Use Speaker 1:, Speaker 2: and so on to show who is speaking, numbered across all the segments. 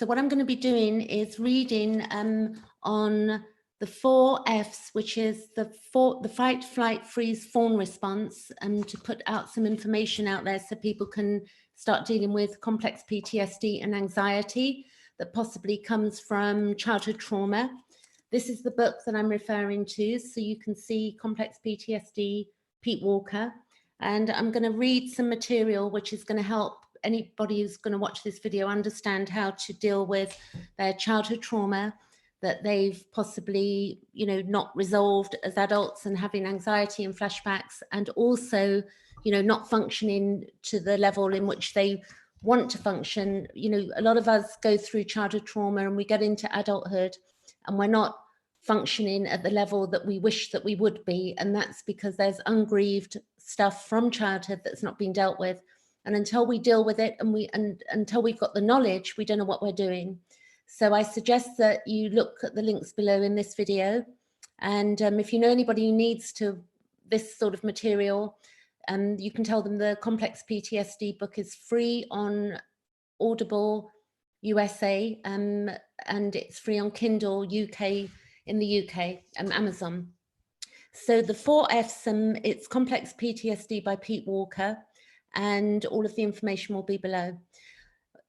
Speaker 1: So what I'm going to be doing is reading on the 4 Fs, which is the fight, flight, freeze, fawn response, and to put out some information out there so people can start dealing with complex PTSD and anxiety that possibly comes from childhood trauma. This is the book that I'm referring to, so you can see Complex PTSD, Pete Walker, and I'm going to read some material which is going to help anybody who's going to watch this video understand how to deal with their childhood trauma that they've possibly, not resolved as adults and having anxiety and flashbacks, and also, not functioning to the level in which they want to function. A lot of us go through childhood trauma and we get into adulthood and we're not functioning at the level that we wish that we would be. And that's because there's ungrieved stuff from childhood that's not been dealt with. And until we deal with it and until we've got the knowledge, we don't know what we're doing. So I suggest that you look at the links below in this video. And if you know anybody who needs this sort of material, you can tell them the Complex PTSD book is free on Audible USA, and it's free on Kindle UK in the UK, Amazon. So the 4 Fs, it's Complex PTSD by Pete Walker, and all of the information will be below.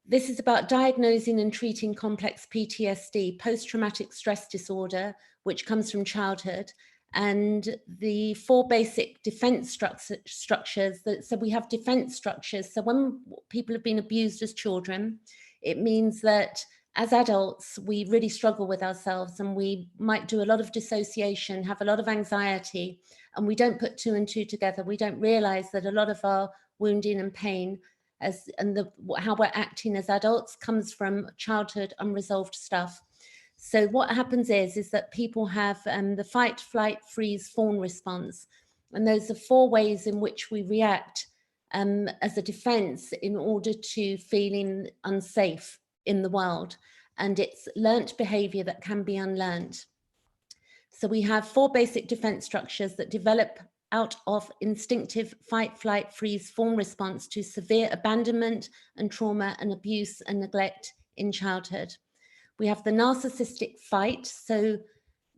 Speaker 1: This is about diagnosing and treating complex PTSD, post-traumatic stress disorder, which comes from childhood, and the 4 basic defense structures. So we have defense structures. So when people have been abused as children, it means that as adults, we really struggle with ourselves and we might do a lot of dissociation, have a lot of anxiety, and we don't put 2 and 2 together. We don't realize that a lot of our wounding and pain how we're acting as adults comes from childhood unresolved stuff. So what happens is that people have the fight, flight, freeze, fawn response. And those are 4 ways in which we react as a defense in order to feeling unsafe in the world. And it's learnt behavior that can be unlearned. So we have 4 basic defense structures that develop out of instinctive fight, flight, freeze, fawn response to severe abandonment and trauma and abuse and neglect in childhood. We have the narcissistic fight. So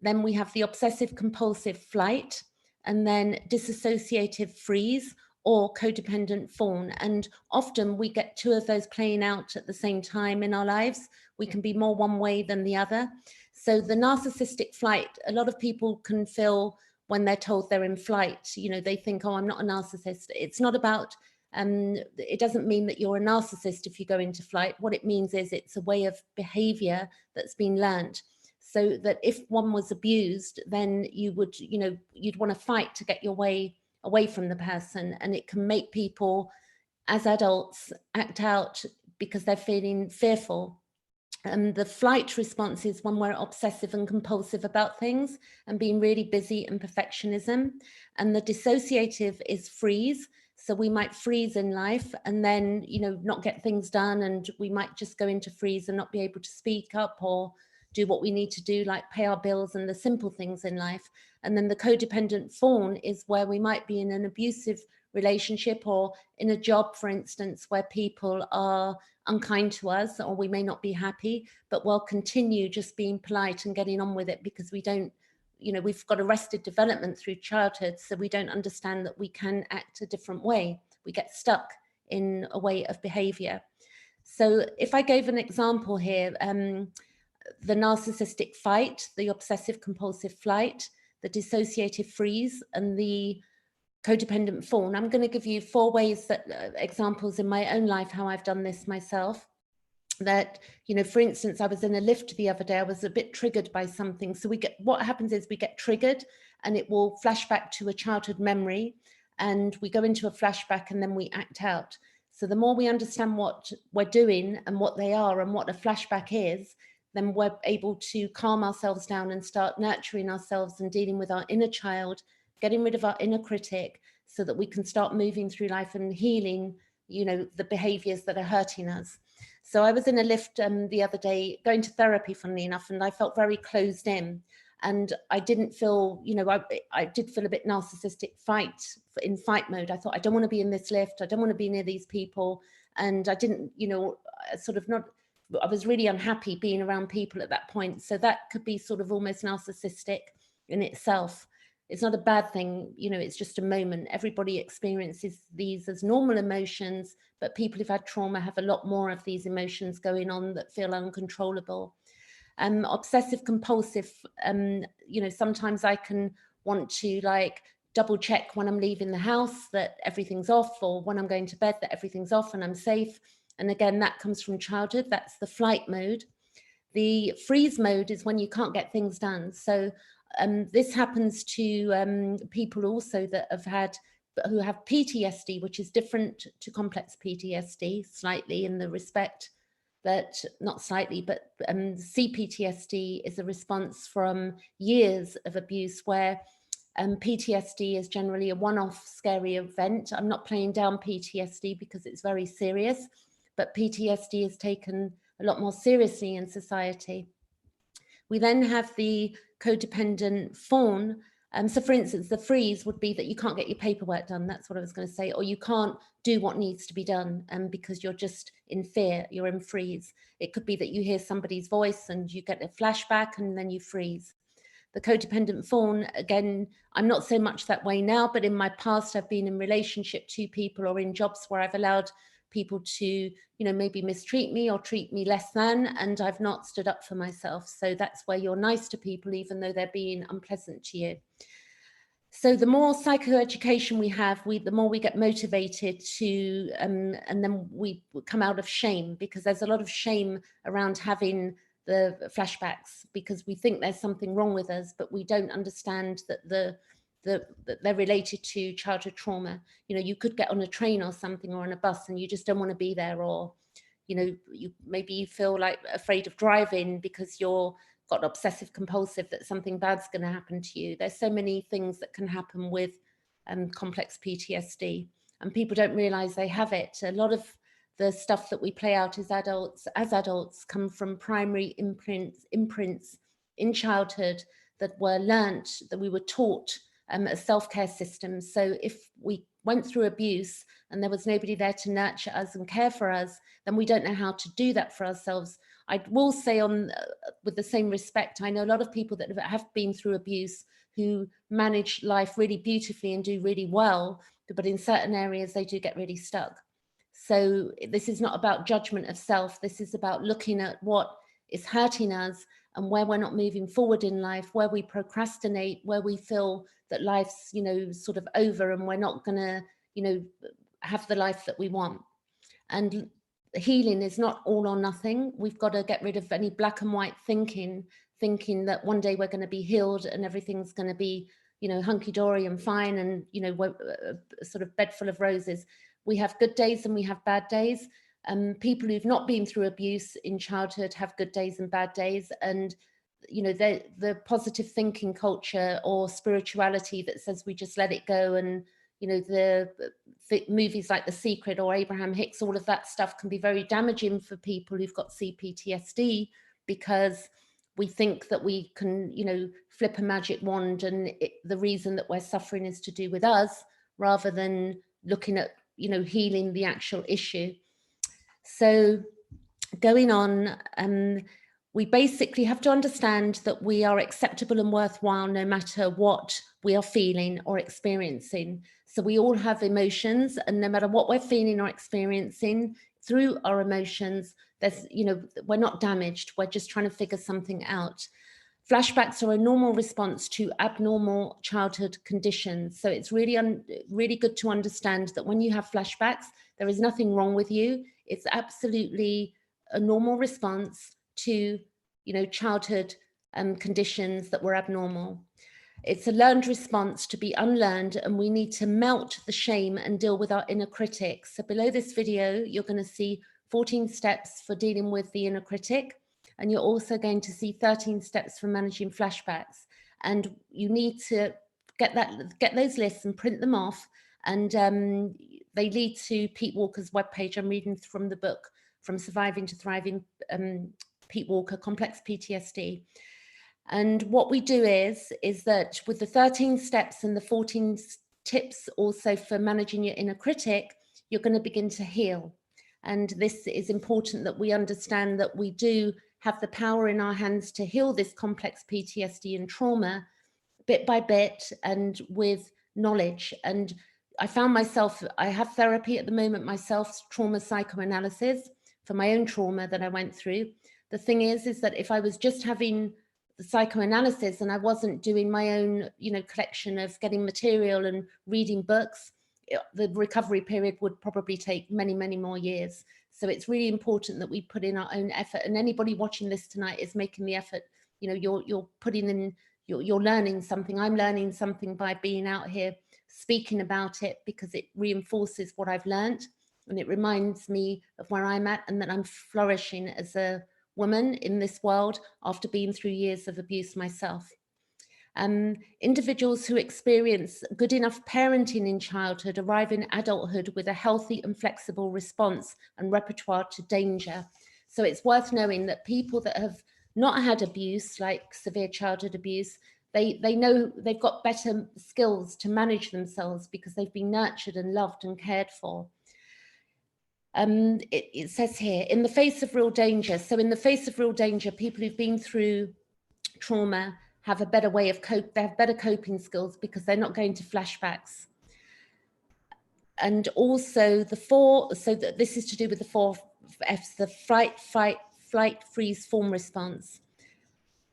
Speaker 1: then we have the obsessive compulsive flight, and then dissociative freeze or codependent fawn. And often we get 2 of those playing out at the same time in our lives. We can be more one way than the other. So the narcissistic flight, a lot of people can feel when they're told they're in flight, they think, oh, I'm not a narcissist. It's not about, it doesn't mean that you're a narcissist if you go into flight. What it means is it's a way of behavior that's been learned. So that if one was abused, then you would, you'd want to fight to get your way away from the person. And it can make people as adults act out because they're feeling fearful. The flight response is when we're obsessive and compulsive about things and being really busy and perfectionism. And the dissociative is freeze. So we might freeze in life and then, not get things done. And we might just go into freeze and not be able to speak up or do what we need to do, like pay our bills and the simple things in life. And then the codependent fawn is where we might be in an abusive relationship or in a job, for instance, where people are unkind to us, or we may not be happy, but we'll continue just being polite and getting on with it because we don't, we've got arrested development through childhood, so we don't understand that we can act a different way. We get stuck in a way of behavior. So if I gave an example here, the narcissistic fight, the obsessive compulsive flight, the dissociative freeze, and the codependent fawn. I'm going to give you 4 ways that examples in my own life, how I've done this myself. That, for instance, I was in a lift the other day, I was a bit triggered by something. So what happens is we get triggered and it will flash back to a childhood memory and we go into a flashback and then we act out. So the more we understand what we're doing and what they are and what a flashback is, then we're able to calm ourselves down and start nurturing ourselves and dealing with our inner child, getting rid of our inner critic so that we can start moving through life and healing, the behaviors that are hurting us. So I was in a lift the other day going to therapy, funnily enough, and I felt very closed in. And I didn't feel, I did feel a bit narcissistic in fight mode. I thought, I don't want to be in this lift. I don't want to be near these people. And I didn't, sort of not I was really unhappy being around people at that point. So that could be sort of almost narcissistic in itself. It's not a bad thing, you know, it's just a moment. Everybody experiences these as normal emotions, but people who've had trauma have a lot more of these emotions going on that feel uncontrollable. Obsessive compulsive, you know, sometimes I can want to like double check when I'm leaving the house that everything's off, or when I'm going to bed that everything's off and I'm safe. And again, that comes from childhood. That's the flight mode. The freeze mode is when you can't get things done. So this happens to people also that have had, who have PTSD, which is different to complex PTSD slightly in the respect that, not slightly, but CPTSD is a response from years of abuse, where PTSD is generally a one-off scary event. I'm not playing down PTSD because it's very serious, but PTSD is taken a lot more seriously in society. We then have the codependent fawn. So for instance, the freeze would be that you can't get your paperwork done. That's what I was going to say. Or you can't do what needs to be done because you're just in fear, you're in freeze. It could be that you hear somebody's voice and you get a flashback and then you freeze. The codependent fawn, again, I'm not so much that way now, but in my past, I've been in relationship to people or in jobs where I've allowed people to, you know, maybe mistreat me or treat me less than, and I've not stood up for myself. So that's where you're nice to people, even though they're being unpleasant to you. So the more psychoeducation we have, the more we get motivated to, and then we come out of shame, because there's a lot of shame around having the flashbacks, because we think there's something wrong with us, but we don't understand that that they're related to childhood trauma. You know, you could get on a train or something, or on a bus, and you just don't want to be there, or, you know, maybe you feel like afraid of driving because you're got obsessive compulsive, that something bad's going to happen to you. There's so many things that can happen with complex PTSD, and people don't realize they have it. A lot of the stuff that we play out as adults come from primary imprints in childhood that were learnt, that we were taught as self-care systems. So if we went through abuse and there was nobody there to nurture us and care for us, then we don't know how to do that for ourselves. I will say, on with the same respect, I know a lot of people that have been through abuse who manage life really beautifully and do really well, but in certain areas they do get really stuck. So this is not about judgment of self. This is about looking at what is hurting us and where we're not moving forward in life, where we procrastinate, where we feel that life's, you know, sort of over and we're not going to, you know, have the life that we want. And healing is not all or nothing. We've got to get rid of any black and white thinking that one day we're going to be healed and everything's going to be, you know, hunky-dory and fine and, you know, sort of bed full of roses. We have good days and we have bad days. People who've not been through abuse in childhood have good days and bad days. And, you know, the positive thinking culture or spirituality that says we just let it go, and, you know, the movies like The Secret or Abraham Hicks, all of that stuff can be very damaging for people who've got CPTSD, because we think that we can, you know, flip a magic wand and the reason that we're suffering is to do with us, rather than looking at, you know, healing the actual issue. So going on, we basically have to understand that we are acceptable and worthwhile no matter what we are feeling or experiencing. So we all have emotions, and no matter what we're feeling or experiencing through our emotions, there's, you know, we're not damaged. We're just trying to figure something out. Flashbacks are a normal response to abnormal childhood conditions. So it's really good to understand that when you have flashbacks, there is nothing wrong with you. It's absolutely a normal response to, you know, childhood conditions that were abnormal. It's a learned response to be unlearned, and we need to melt the shame and deal with our inner critic. So below this video, you're going to see 14 steps for dealing with the inner critic. And you're also going to see 13 steps for managing flashbacks. And you need to get those lists and print them off. And they lead to Pete Walker's webpage. I'm reading from the book, From Surviving to Thriving, Pete Walker, Complex PTSD. And what we do is that with the 13 steps and the 14 tips also for managing your inner critic, you're going to begin to heal. And this is important that we understand that we do have the power in our hands to heal this complex PTSD and trauma bit by bit and with knowledge. And I found myself, I have therapy at the moment myself, trauma psychoanalysis for my own trauma that I went through. The thing is that if I was just having the psychoanalysis and I wasn't doing my own, collection of getting material and reading books, the recovery period would probably take many, many more years. So it's really important that we put in our own effort, and anybody watching this tonight is making the effort. You're putting in, you're learning something. I'm learning something by being out here speaking about it, because it reinforces what I've learned, and it reminds me of where I'm at and that I'm flourishing as a woman in this world after being through years of abuse myself. Individuals who experience good enough parenting in childhood arrive in adulthood with a healthy and flexible response and repertoire to danger. So it's worth knowing that people that have not had abuse, like severe childhood abuse, they know they've got better skills to manage themselves because they've been nurtured and loved and cared for. It says here, in the face of real danger. So in the face of real danger, people who've been through trauma have a better way of they have better coping skills because they're not going to flashbacks. And also this is to do with the 4 F's, the fright, fight, flight, freeze, fawn response.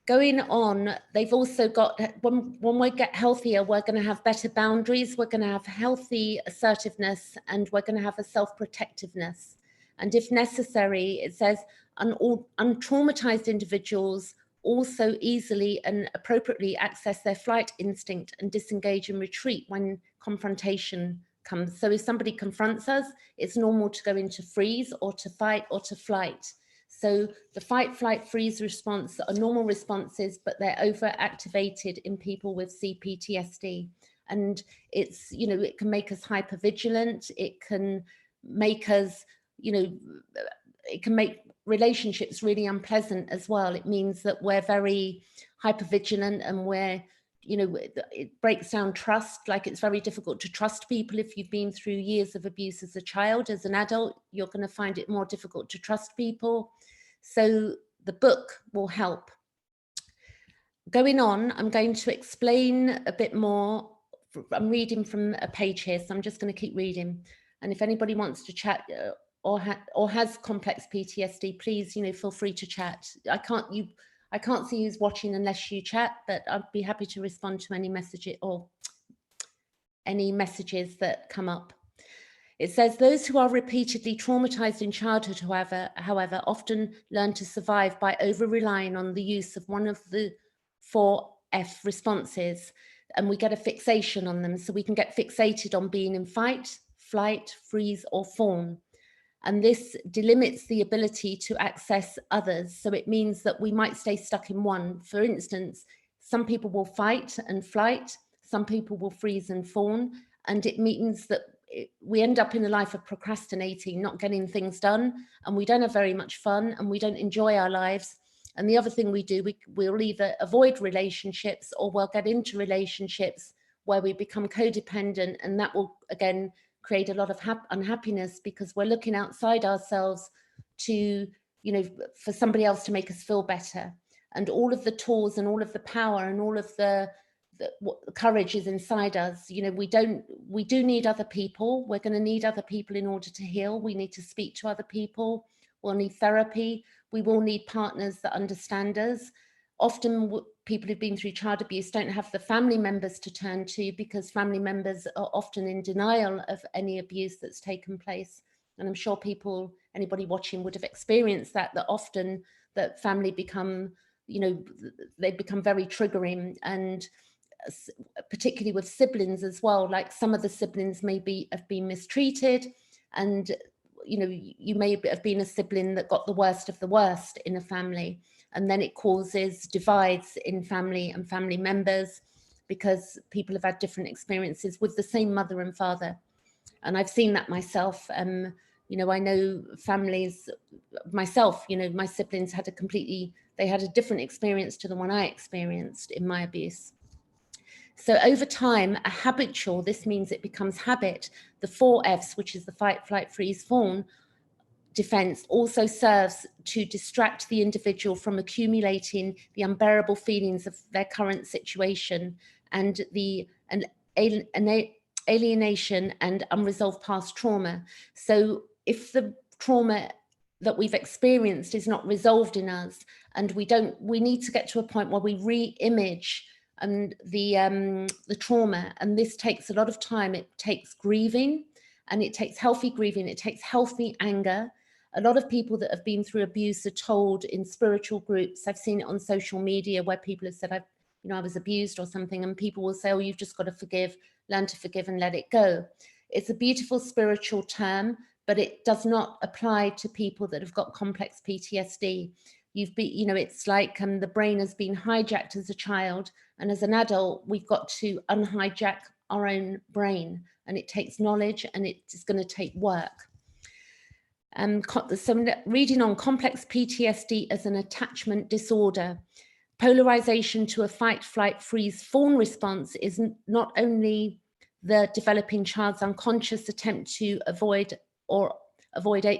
Speaker 1: Going on, they've also got, when we get healthier, we're going to have better boundaries, we're going to have healthy assertiveness, and we're going to have a self-protectiveness. And if necessary, it says, untraumatized individuals also easily and appropriately access their flight instinct and disengage and retreat when confrontation comes. So if somebody confronts us, it's normal to go into freeze or to fight or to flight. So the fight, flight, freeze response are normal responses, but they're overactivated in people with CPTSD. And it's, it can make us hypervigilant. It can make us, it can make relationships really unpleasant as well. It means that we're very hypervigilant and we're, it breaks down trust. Like, it's very difficult to trust people if you've been through years of abuse as a child. As an adult, you're going to find it more difficult to trust people. So the book will help. Going on, I'm going to explain a bit more. I'm reading from a page here, so I'm just going to keep reading. And if anybody wants to chat or has complex PTSD, please, feel free to chat. I can't see who's watching unless you chat, but I'd be happy to respond to any messages or any messages that come up. It says, those who are repeatedly traumatized in childhood, however, often learn to survive by over-relying on the use of one of the 4 F responses, and we get a fixation on them. So we can get fixated on being in fight, flight, freeze, or fawn. And this delimits the ability to access others. So it means that we might stay stuck in one. For instance, some people will fight and flight, some people will freeze and fawn, and it means that we end up in a life of procrastinating, not getting things done, and we don't have very much fun, and we don't enjoy our lives. And the other thing we do, we'll either avoid relationships or we'll get into relationships where we become codependent, and that will again create a lot of unhappiness because we're looking outside ourselves to, for somebody else to make us feel better. And all of the tools and all of the power and all of the courage is inside us. We do need other people. We're going to need other people in order to heal. We need to speak to other people. We'll need therapy. We will need partners that understand us. Often people who've been through child abuse don't have the family members to turn to because family members are often in denial of any abuse that's taken place. And I'm sure anybody watching would have experienced that often that family become, they become very triggering, and particularly with siblings as well. Like, some of the siblings have been mistreated, and you may have been a sibling that got the worst of the worst in a family, and then it causes divides in family and family members because people have had different experiences with the same mother and father. And I've seen that myself. I know families myself, my siblings had they had a different experience to the one I experienced in my abuse. So over time, a habitual, this means it becomes habit. The 4 Fs, which is the fight, flight, freeze, fawn, defense also serves to distract the individual from accumulating the unbearable feelings of their current situation and the alienation and unresolved past trauma. So if the trauma that we've experienced is not resolved in us, and we need to get to a point where we re-image the trauma, and this takes a lot of time. It takes grieving, and it takes healthy grieving, it takes healthy anger. A lot of people that have been through abuse are told in spiritual groups, I've seen it on social media where people have said, I was abused or something, and people will say, oh, you've just got to forgive, learn to forgive and let it go. It's a beautiful spiritual term, but it does not apply to people that have got complex PTSD. It's like the brain has been hijacked as a child, and as an adult, we've got to unhijack our own brain, and it takes knowledge, and it's going to take work. So reading on complex PTSD as an attachment disorder. Polarization to a fight, flight, freeze, fawn response is not only the developing child's unconscious attempt to avoid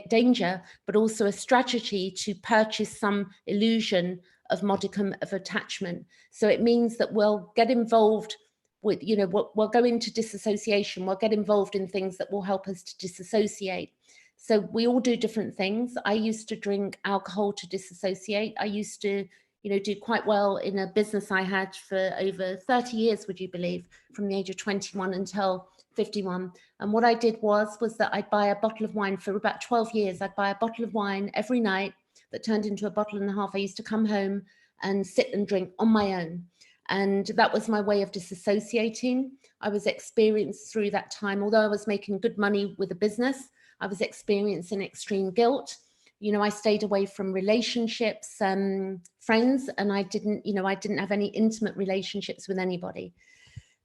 Speaker 1: danger, but also a strategy to purchase some illusion of modicum of attachment. So it means that we'll get involved with, we'll go into disassociation, we'll get involved in things that will help us to disassociate. So we all do different things. I used to drink alcohol to disassociate. I used to, do quite well in a business I had for over 30 years, would you believe, from the age of 21 until 51. And what I did was that I'd buy a bottle of wine for about 12 years. I'd buy a bottle of wine every night that turned into a bottle and a half. I used to come home and sit and drink on my own. And that was my way of disassociating. I was experienced through that time, although I was making good money with a business, I was experiencing extreme guilt. I stayed away from relationships, friends, and I didn't have any intimate relationships with anybody.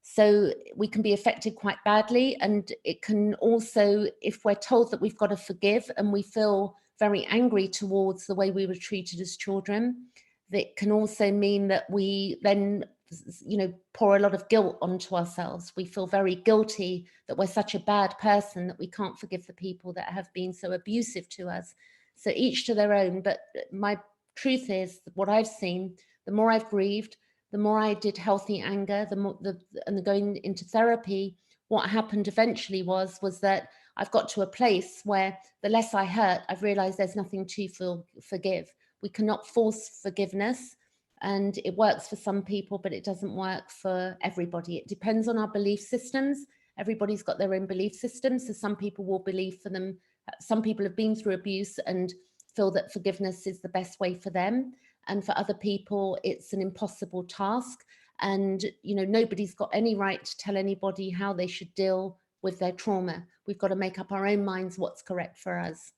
Speaker 1: So we can be affected quite badly. And it can also, if we're told that we've got to forgive and we feel very angry towards the way we were treated as children, that can also mean that we then pour a lot of guilt onto ourselves. We feel very guilty that we're such a bad person that we can't forgive the people that have been so abusive to us. So each to their own. But my truth is, what I've seen, the more I've grieved, the more I did healthy anger, and going into therapy, what happened eventually was that I've got to a place where the less I hurt, I've realized there's nothing to forgive. We cannot force forgiveness. And it works for some people, but it doesn't work for everybody. It depends on our belief systems. Everybody's got their own belief systems. So some people will believe for them. Some people have been through abuse and feel that forgiveness is the best way for them. And for other people, it's an impossible task. And, nobody's got any right to tell anybody how they should deal with their trauma. We've got to make up our own minds what's correct for us.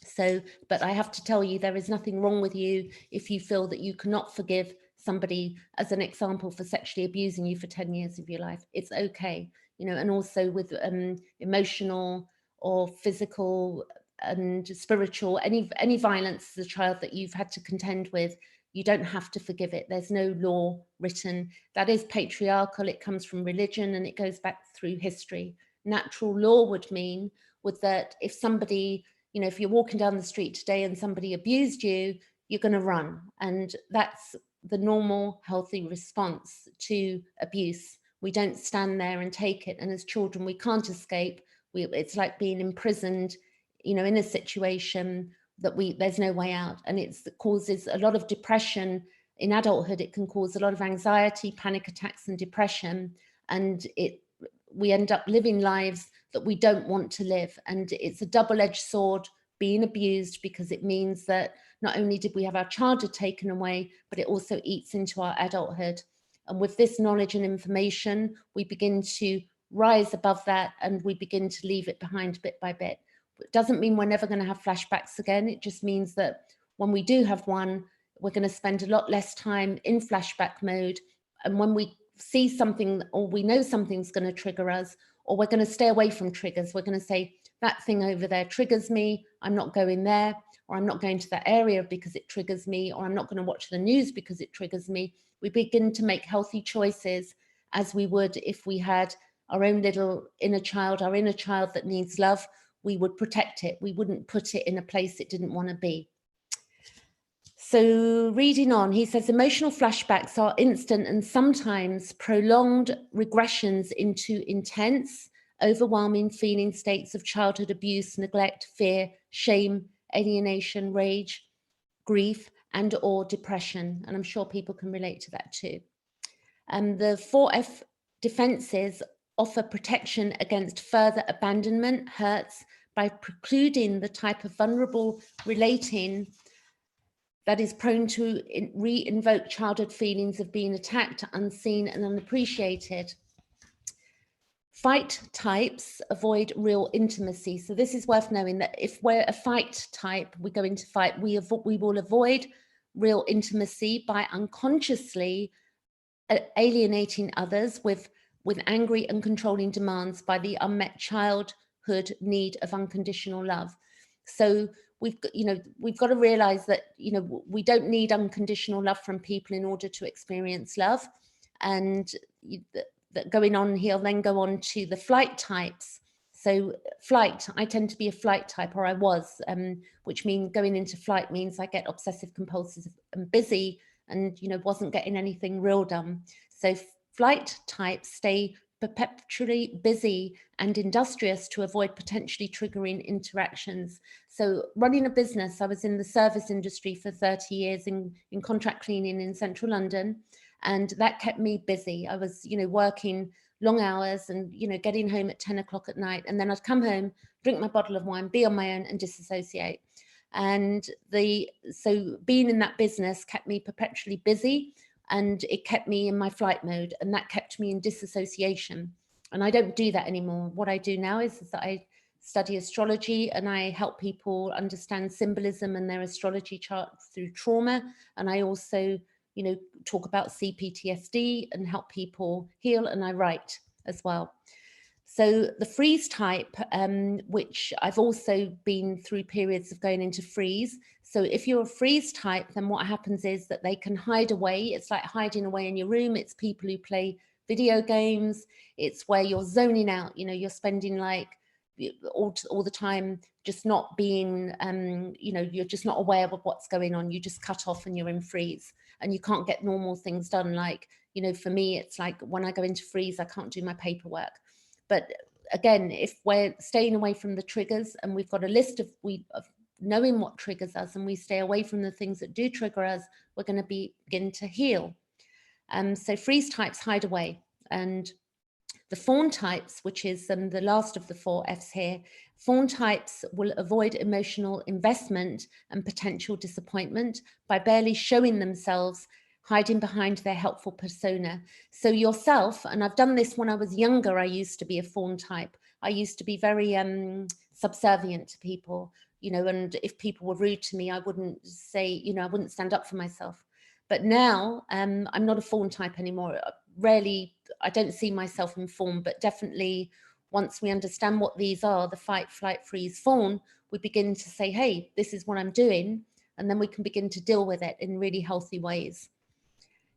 Speaker 1: So, but I have to tell you, there is nothing wrong with you if you feel that you cannot forgive somebody, as an example, for sexually abusing you for 10 years of your life. It's okay, and also with emotional or physical and spiritual, any violence as a child that you've had to contend with, you don't have to forgive it. There's no law written. That is patriarchal. It comes from religion and it goes back through history. Natural law would mean that if somebody, if you're walking down the street today and somebody abused you, you're going to run. And that's the normal, healthy response to abuse. We don't stand there and take it. And as children, we can't escape. It's like being imprisoned, in a situation that there's no way out. And it causes a lot of depression. In adulthood, it can cause a lot of anxiety, panic attacks and depression. And we end up living lives that we don't want to live. And it's a double-edged sword, being abused, because it means that not only did we have our childhood taken away, but it also eats into our adulthood. And with this knowledge and information, we begin to rise above that and we begin to leave it behind bit by bit. It doesn't mean we're never going to have flashbacks again. It just means that when we do have one, we're going to spend a lot less time in flashback mode. And when we see something or we know something's going to trigger us, or we're going to stay away from triggers, we're going to say, that thing over there triggers me, I'm not going there, or I'm not going to that area because it triggers me, or I'm not going to watch the news because it triggers me. We begin to make healthy choices as we would if we had our own little inner child, our inner child that needs love. we would protect it. We wouldn't put it in a place it didn't want to be. So reading on, he says, emotional flashbacks are instant and sometimes prolonged regressions into intense, overwhelming feeling states of childhood abuse, neglect, fear, shame, alienation, rage, grief, and or depression. And I'm sure people can relate to that too. The 4F defenses offer protection against further abandonment, hurts, by precluding the type of vulnerable relating that is prone to re-invoke childhood feelings of being attacked, unseen, and unappreciated. Fight types avoid real intimacy. So this is worth knowing, that if we're a fight type, we go into fight, we will avoid real intimacy by unconsciously alienating others with angry and controlling demands by the unmet childhood need of unconditional love. So we've got to realize that, we don't need unconditional love from people in order to experience love. And that going on, he'll then go on to the flight types. So flight, I tend to be a flight type, or I was, which means going into flight means I get obsessive compulsive and busy, and wasn't getting anything real done. So flight types stay perpetually busy and industrious to avoid potentially triggering interactions. So running a business, I was in the service industry for 30 years in contract cleaning in central London, and that kept me busy. I was, working long hours and, getting home at 10 o'clock at night, and then I'd come home, drink my bottle of wine, be on my own and disassociate. And so being in that business kept me perpetually busy, and it kept me in my flight mode, and that kept me in disassociation. And I don't do that anymore. What I do now is that I study astrology, and I help people understand symbolism and their astrology chart through trauma. And I also, talk about CPTSD and help people heal, and I write as well. So the freeze type, which I've also been through periods of going into freeze. So if you're a freeze type, then what happens is that they can hide away. It's like hiding away in your room. It's people who play video games. It's where you're zoning out, you're spending like all the time just not being, you're just not aware of what's going on. You just cut off and you're in freeze, and you can't get normal things done. Like, for me, it's like when I go into freeze, I can't do my paperwork. But again, if we're staying away from the triggers, and we've got a list of knowing what triggers us, and we stay away from the things that do trigger us, we're going to begin to heal. So freeze types hide away. And the fawn types, which is the last of the 4 Fs here, fawn types will avoid emotional investment and potential disappointment by barely showing themselves, hiding behind their helpful persona. So yourself, and I've done this when I was younger, I used to be a fawn type. I used to be very subservient to people, and if people were rude to me, I wouldn't say, I wouldn't stand up for myself. But now I'm not a fawn type anymore. Rarely, I don't see myself in fawn, but definitely once we understand what these are, the fight, flight, freeze, fawn, we begin to say, hey, this is what I'm doing. And then we can begin to deal with it in really healthy ways.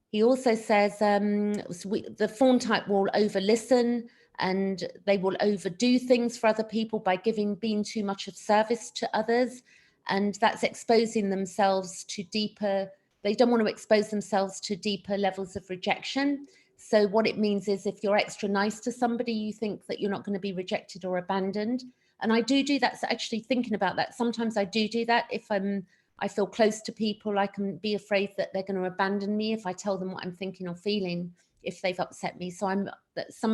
Speaker 1: He also says the fawn type will over listen, and they will overdo things for other people by being too much of service to others. And that's exposing themselves to deeper, they don't want to expose themselves to deeper levels of rejection. So what it means is if you're extra nice to somebody, you think that you're not going to be rejected or abandoned. And I do that. So actually thinking about that, sometimes I do that. If I feel close to people, I can be afraid that they're going to abandon me if I tell them what I'm thinking or feeling, if they've upset me. So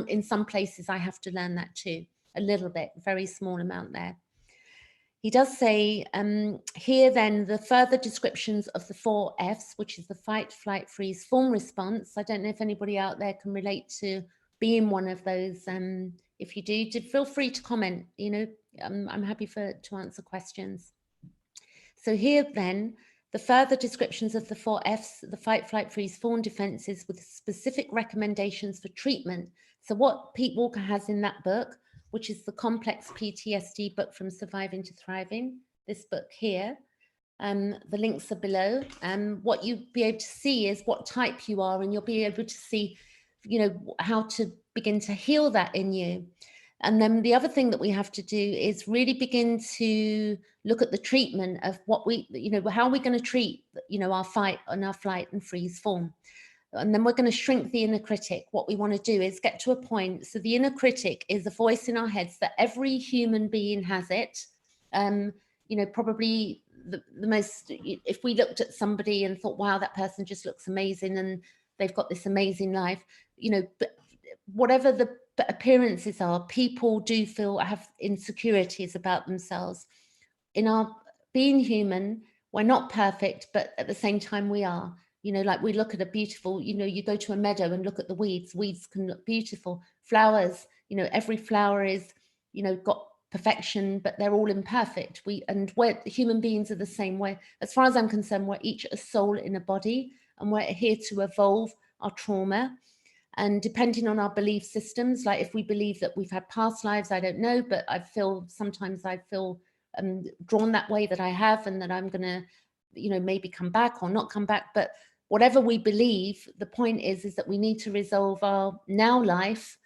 Speaker 1: in some places I have to learn that too, a little bit, very small amount there. He does say here then the further descriptions of the 4 Fs, which is the fight, flight, freeze, fawn response. I don't know if anybody out there can relate to being one of those. If you do, feel free to comment. I'm happy to answer questions. So here then, the further descriptions of the 4 Fs, the fight, flight, freeze, fawn defenses with specific recommendations for treatment. So what Pete Walker has in that book, which is the complex PTSD book From Surviving to Thriving, this book here, the links are below. What you'll be able to see is what type you are, and you'll be able to see, how to begin to heal that in you. And then the other thing that we have to do is really begin to look at the treatment of what we, how are we going to treat, our fight and our flight and freeze form. And then we're going to shrink the inner critic. What we want to do is get to a point. So the inner critic is a voice in our heads that every human being has it. Probably the most, if we looked at somebody and thought, wow, that person just looks amazing and they've got this amazing life, but whatever the appearances are, people do have insecurities about themselves. In our being human, we're not perfect, but at the same time we are. Like we look at a beautiful, you go to a meadow and look at the weeds can look beautiful. Flowers, every flower is, got perfection, but they're all imperfect. We're human beings are the same way. As far as I'm concerned, we're each a soul in a body, and we're here to evolve our trauma. And depending on our belief systems, like if we believe that we've had past lives, I don't know, but sometimes I feel drawn that way, that I have, and that I'm going to, maybe come back or not come back. But whatever we believe, the point is that we need to resolve our now life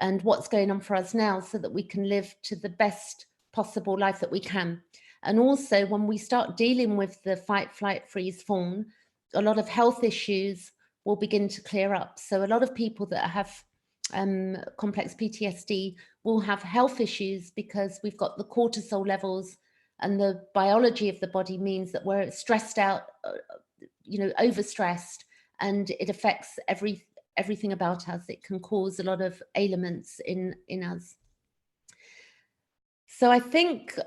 Speaker 1: and what's going on for us now, so that we can live to the best possible life that we can. And also, when we start dealing with the fight, flight, freeze, fawn, a lot of health issues will begin to clear up. So a lot of people that have complex PTSD will have health issues because we've got the cortisol levels, and the biology of the body means that we're stressed out, overstressed, and it affects everything about us. It can cause a lot of ailments in us. So I think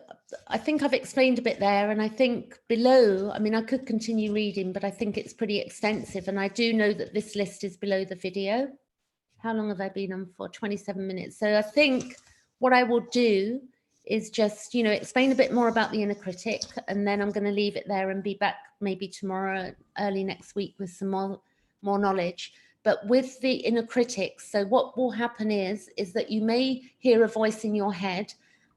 Speaker 1: I've explained a bit there, and I think below, I could continue reading, but I think it's pretty extensive, and I do know that this list is below the video. How long have I been on for? 27 minutes. So I think what I will do is just, explain a bit more about the inner critic, and then I'm going to leave it there and be back maybe tomorrow, early next week, with some more knowledge. But with the inner critic, so what will happen is that you may hear a voice in your head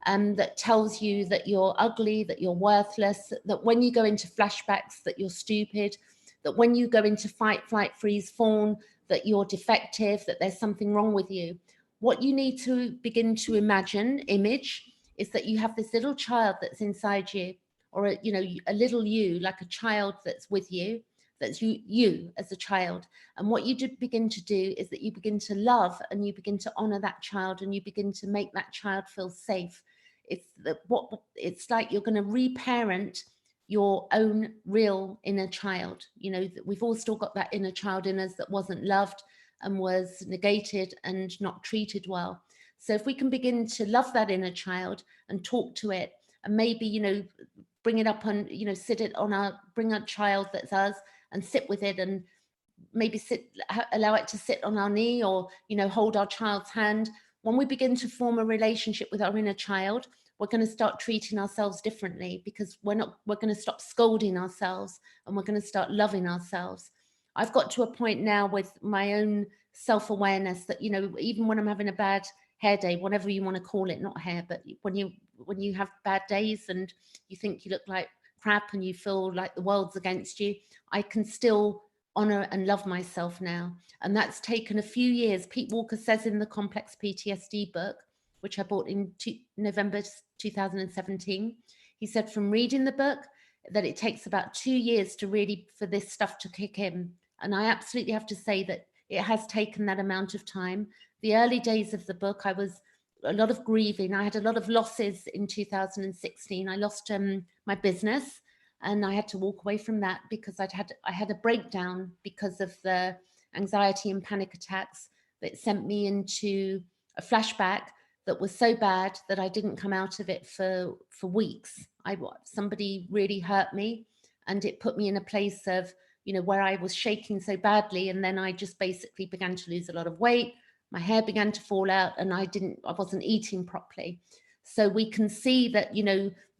Speaker 1: that tells you that you're ugly, that you're worthless, that when you go into flashbacks, that you're stupid, that when you go into fight, flight, freeze, fawn, that you're defective, that there's something wrong with you. What you need to begin to image is that you have this little child that's inside you, or a little you, like a child that's with you, that's you as a child. And what you begin to do is that you begin to love, and you begin to honor that child, and you begin to make that child feel safe. It's like you're going to reparent your own real inner child. That we've all still got that inner child in us that wasn't loved and was negated and not treated well. So if we can begin to love that inner child and talk to it, and maybe bring it up on bring a child that's us and sit with it, and maybe allow it to sit on our knee, or hold our child's hand. When we begin to form a relationship with our inner child, we're going to start treating ourselves differently, because we're going to stop scolding ourselves, and we're going to start loving ourselves. I've got to a point now with my own self-awareness that, even when I'm having a bad hair day, whatever you want to call it, not hair, but when you have bad days and you think you look like crap and you feel like the world's against you, I can still honor and love myself now. And that's taken a few years. Pete Walker says in the Complex PTSD book, which I bought in November 2017, he said from reading the book that it takes about 2 years for this stuff to kick in. And I absolutely have to say that it has taken that amount of time. The early days of the book, I was a lot of grieving. I had a lot of losses in 2016. I lost my business, and I had to walk away from that because I had a breakdown because of the anxiety and panic attacks that sent me into a flashback that was so bad that I didn't come out of it for weeks. Somebody really hurt me, and it put me in a place of, where I was shaking so badly. And then I just basically began to lose a lot of weight. My hair began to fall out, and I wasn't eating properly. So we can see that,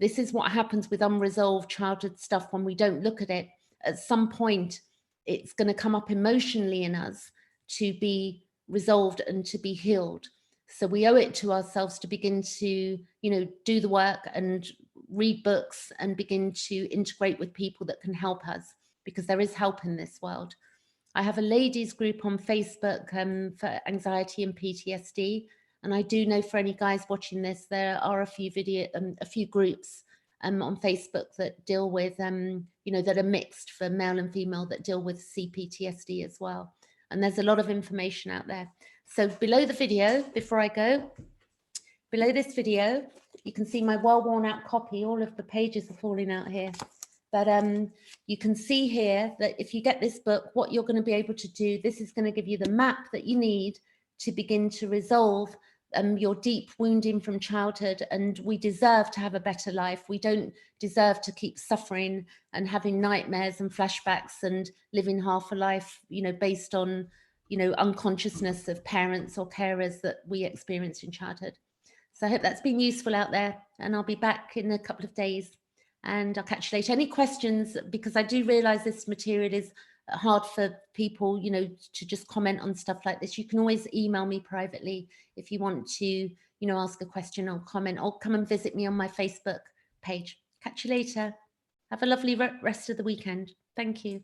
Speaker 1: this is what happens with unresolved childhood stuff. When we don't look at it, at some point, it's going to come up emotionally in us to be resolved and to be healed. So we owe it to ourselves to begin to, do the work and read books and begin to integrate with people that can help us, because there is help in this world. I have a ladies group on Facebook for anxiety and PTSD. And I do know for any guys watching this, there are a few groups on Facebook that deal with, you know, that are mixed for male and female, that deal with CPTSD as well. And there's a lot of information out there. So below the video, before I go, below this video, you can see my well worn out copy. All of the pages are falling out here. But you can see here that if you get this book, what you're going to be able to do, this is going to give you the map that you need to begin to resolve your deep wounding from childhood. And we deserve to have a better life. We don't deserve to keep suffering and having nightmares and flashbacks and living half a life, you know, based on, you know, unconsciousness of parents or carers that we experienced in childhood. So I hope that's been useful out there, and I'll be back in a couple of days. And I'll catch you later. Any questions, because I do realise this material is hard for people, you know, to just comment on stuff like this. You can always email me privately if you want to, you know, ask a question or comment, or come and visit me on my Facebook page. Catch you later. Have a lovely rest of the weekend. Thank you.